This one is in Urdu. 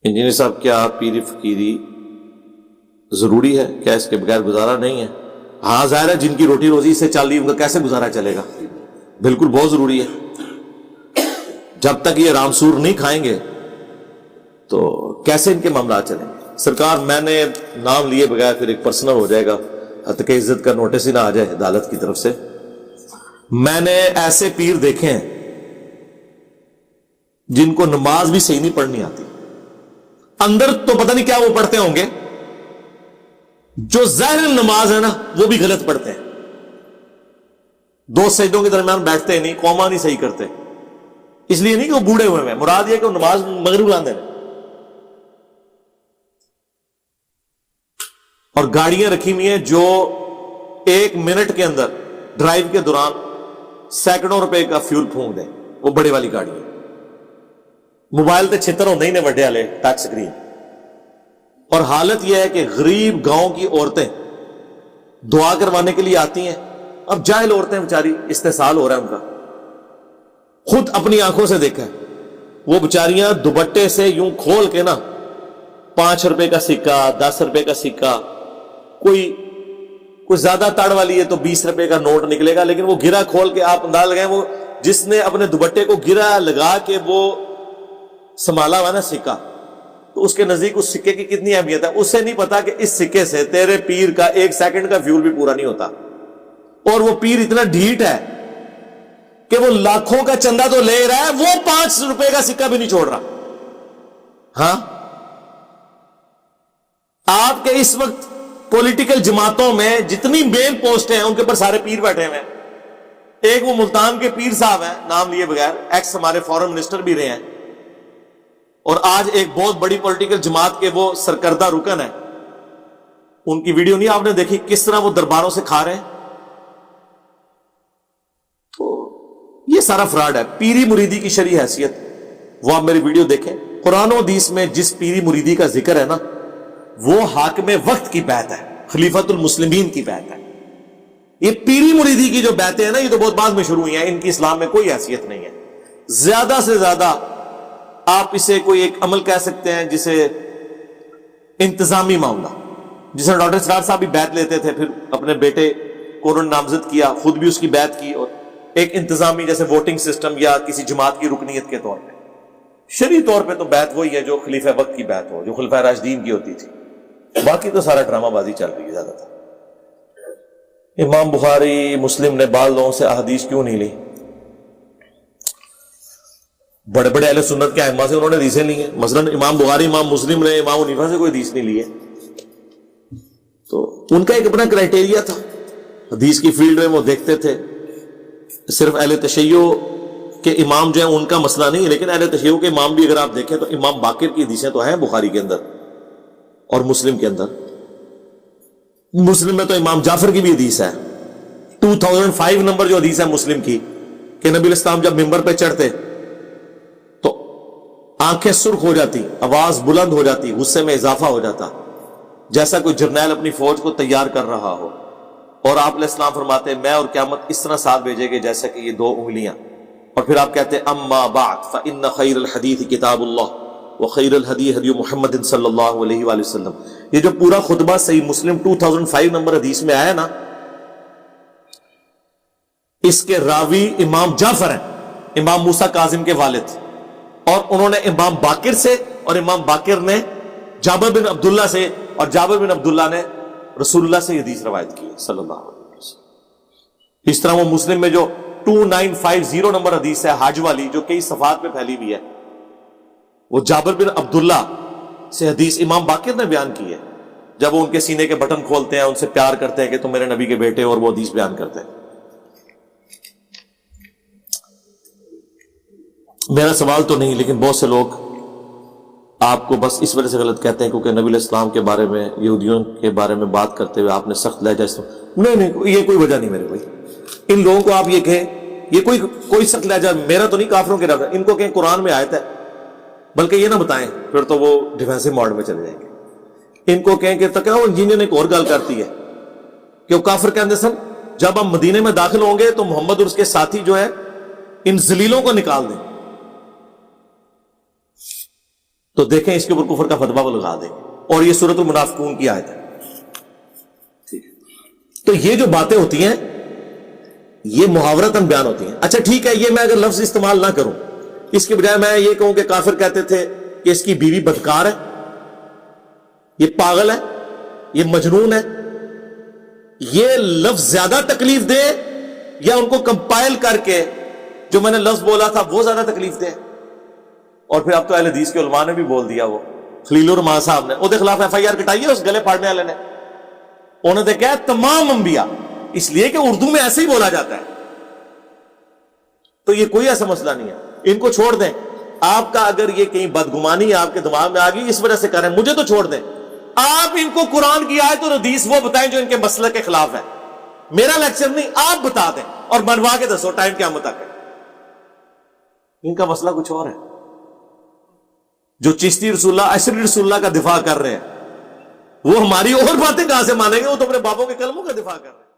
انجینئر صاحب، کیا پیری فقیری ضروری ہے؟ کیا اس کے بغیر گزارا نہیں ہے؟ ہاں ظاہر ہے، جن کی روٹی روزی اس سے چل رہی ہے ان کا کیسے گزارا چلے گا؟ بالکل بہت ضروری ہے۔ جب تک یہ رامسور نہیں کھائیں گے تو کیسے ان کے معاملات چلیں گے؟ سرکار، میں نے نام لیے بغیر پھر ایک پرسنل ہو جائے گا، حتیٰ کہ عزت کا نوٹس ہی نہ آ جائے عدالت کی طرف سے۔ میں نے ایسے پیر دیکھے ہیں جن کو نماز بھی صحیح نہیں پڑھنی آتی، اندر تو پتہ نہیں کیا وہ پڑھتے ہوں گے، جو ظاہر نماز ہے نا وہ بھی غلط پڑھتے ہیں۔ دو سجدوں کے درمیان بیٹھتے نہیں، قوما نہیں صحیح کرتے، اس لیے نہیں کہ وہ بوڑھے ہوئے ہیں، مراد یہ کہ وہ نماز مغرب لاندے ہیں۔ اور گاڑیاں رکھی ہوئی ہیں جو 1 منٹ کے اندر ڈرائیو کے دوران سینکڑوں روپے کا فیول پھونک دیں، وہ بڑے والی گاڑی ہے۔ موبائل تے چھتر ہوندے ہی نے وڈے والے ٹچ سکرین۔ اور حالت یہ ہے کہ غریب گاؤں کی عورتیں دعا کروانے کے لیے آتی ہیں، اب جاہل عورتیں بیچاری، استحصال ہو رہا ہے ان کا، خود اپنی آنکھوں سے دیکھا ہے، وہ بیچاریاں دوپٹے سے یوں کھول کے نا 5 روپے کا سکہ، 10 روپے کا سکہ، کوئی زیادہ تڑ والی ہے تو 20 روپے کا نوٹ نکلے گا، لیکن وہ گرا کھول کے آپ انداز لگائیں، وہ جس نے اپنے دوپٹے کو گرا لگا کے وہ سنبھالا ہوا نا سکہ، تو اس کے نزدیک اس سکے کی کتنی اہمیت ہے، اسے نہیں پتا کہ اس سکے سے تیرے پیر کا 1 سیکنڈ کا فیول بھی پورا نہیں ہوتا۔ اور وہ پیر اتنا ڈھیٹ ہے کہ وہ لاکھوں کا چندہ تو لے رہا ہے، وہ 5 روپے کا سکہ بھی نہیں چھوڑ رہا۔ ہاں، آپ کے اس وقت پولیٹیکل جماعتوں میں جتنی مین پوسٹیں ہیں ان کے پر سارے پیر بیٹھے ہوئے ہیں۔ ایک وہ ملتان کے پیر صاحب ہیں، نام لیے بغیر، ایکس ہمارے فورن منسٹر بھی رہے ہیں، اور آج ایک بہت بڑی پولیٹیکل جماعت کے وہ سرکردہ رکن ہیں۔ ان کی ویڈیو نہیں آپ نے دیکھی کس طرح وہ درباروں سے کھا رہے ہیں؟ تو یہ سارا فراڈ ہے۔ پیری مریدی کی شرعی حیثیت وہ آپ میری ویڈیو دیکھیں، قرآن و حدیث میں جس پیری مریدی کا ذکر ہے نا وہ حاکم وقت کی بیعت ہے، خلیفۃ المسلمین کی بیعت ہے۔ یہ پیری مریدی کی جو بیعتیں ہیں نا یہ تو بہت بعد میں شروع ہوئی ہیں، ان کی اسلام میں کوئی حیثیت نہیں ہے۔ زیادہ سے زیادہ آپ اسے کوئی ایک عمل کہہ سکتے ہیں جسے انتظامی معاملہ، جسے ڈاکٹر اسرار صاحب بھی بیعت لیتے تھے، پھر اپنے بیٹے کو انہوں نے نامزد کیا، خود بھی اس کی بیعت کی، اور ایک انتظامی جیسے ووٹنگ سسٹم یا کسی جماعت کی رکنیت کے طور پہ۔ شرعی طور پہ تو بیعت وہی ہے جو خلیفہ وقت کی بیعت ہو، جو خلفائے راشدین کی ہوتی تھی، باقی تو سارا ڈرامہ بازی چل رہی ہے زیادہ تر۔ امام بخاری مسلم نے بعض لوگوں سے احادیث کیوں نہیں لی؟ بڑے بڑے اہل سنت کے ائمہ سے انہوں نے حدیثیں لی ہیں، مثلا امام بخاری، امام مسلم نے امام حنیفہ سے کوئی حدیث نہیں لی ہے۔ تو ان کا ایک اپنا کرائٹیریا تھا، حدیث کی فیلڈ میں وہ دیکھتے تھے۔ صرف اہل تشیع کے امام جو ہیں ان کا مسئلہ نہیں ہے، لیکن اہل تشیع کے امام بھی اگر آپ دیکھیں تو امام باقر کی حدیثیں تو ہیں بخاری کے اندر اور مسلم کے اندر۔ مسلم میں تو امام جعفر کی بھی حدیث ہے، 2005 نمبر جو حدیث ہے مسلم کی، کہ نبی علیہ السلام جب ممبر پہ چڑھتے تو آنکھیں سرخ ہو جاتی، آواز بلند ہو جاتی، غصے میں اضافہ ہو جاتا، جیسا کوئی جرنیل اپنی فوج کو تیار کر رہا ہو، اور آپ علیہ السلام فرماتے میں اور قیامت اس طرح ساتھ بھیجے گے جیسا کہ یہ 2 انگلیاں، اور پھر آپ کہتے اما بعد فإن خیر الحدیث کتاب اللہ وخیر الہدی ہدی محمد صلی اللہ علیہ وآلہ وسلم۔ یہ جو پورا خطبہ صحیح مسلم 2005 نمبر حدیث میں آیا نا، اس کے راوی امام جعفر ہیں، امام موسیٰ کاظم کے والد، اور انہوں نے امام باقر سے، اور امام باقر نے جابر بن عبداللہ سے، اور جابر بن عبداللہ نے رسول اللہ سے حدیث روایت کی صلی اللہ علیہ وسلم۔ اس طرح وہ مسلم میں جو 2950 نمبر حدیث ہے حج والی، جو کئی صفحات میں پھیلی ہوئی ہے، وہ جابر بن عبداللہ سے حدیث امام باقر نے بیان کی ہے، جب وہ ان کے سینے کے بٹن کھولتے ہیں، ان سے پیار کرتے ہیں کہ تم میرے نبی کے بیٹے، اور وہ حدیث بیان کرتے ہیں۔ میرا سوال تو نہیں، لیکن بہت سے لوگ آپ کو بس اس وجہ سے غلط کہتے ہیں کیونکہ نبی علیہ السلام کے بارے میں، یہودیوں کے بارے میں بات کرتے ہوئے آپ نے سخت لہجہ نہیں، یہ کوئی وجہ نہیں میرے بھائی۔ ان لوگوں کو آپ یہ کہیں، یہ کوئی سخت لہجہ میرا تو نہیں، کافروں کے رہا، ان کو کہیں قرآن میں آیت ہے، بلکہ یہ نہ بتائیں، پھر تو وہ ڈیفینسو موڈ میں چلے جائیں گے۔ ان کو کہیں کہ تک وہ انجینئر نے ایک اور گل کرتی ہے کہ وہ کافر کہتے سن جب ہم مدینے میں داخل ہوں گے تو محمد اور اس کے ساتھی جو ہے ان ذلیلوں کو نکال دیں۔ تو دیکھیں اس کے اوپر کفر کا فتویٰ وہ لگا دیں گے، اور یہ سورۃ المنافقون کی آیت ہے. تو یہ جو باتیں ہوتی ہیں یہ محاورتاً بیان ہوتی ہیں. اچھا ٹھیک ہے، یہ میں اگر لفظ استعمال نہ کروں، اس کے بجائے میں یہ کہوں کہ کافر کہتے تھے کہ اس کی بیوی بدکار ہے، یہ پاگل ہے، یہ مجنون ہے، یہ لفظ زیادہ تکلیف دے یا ان کو کمپائل کر کے جو میں نے لفظ بولا تھا وہ زیادہ تکلیف دے؟ اور پھر اب تو اہل حدیث کے علماء نے بھی بول دیا، وہ خلیل الرحمان صاحب نے وہ خلاف ایف آئی آر کٹائی ہے اس گلے پھاڑنے والے نے. انہوں نے کہا تمام انبیاء، اس لیے کہ اردو میں ایسے ہی بولا جاتا ہے. تو یہ کوئی ایسا مسئلہ نہیں ہے، ان کو چھوڑ دیں. آپ کا اگر یہ کہیں بدگمانی آپ کے دماغ میں آ گئی اس وجہ سے کر رہے ہیں، مجھے تو چھوڑ دیں. آپ ان کو قرآن کی آیت اور حدیث وہ بتائیں جو ان کے مسئلے کے خلاف ہے. میرا لیکچر نہیں، آپ بتا دیں اور منوا کے دسو ٹائم قیامت تک ہے. ان کا مسئلہ کچھ اور ہے. جو چشتی رسول اللہ، اشری رسول اللہ کا دفاع کر رہے ہیں، وہ ہماری اور باتیں کہاں سے مانیں گے؟ وہ تو اپنے باپوں کے کلموں کا دفاع کر رہے ہیں.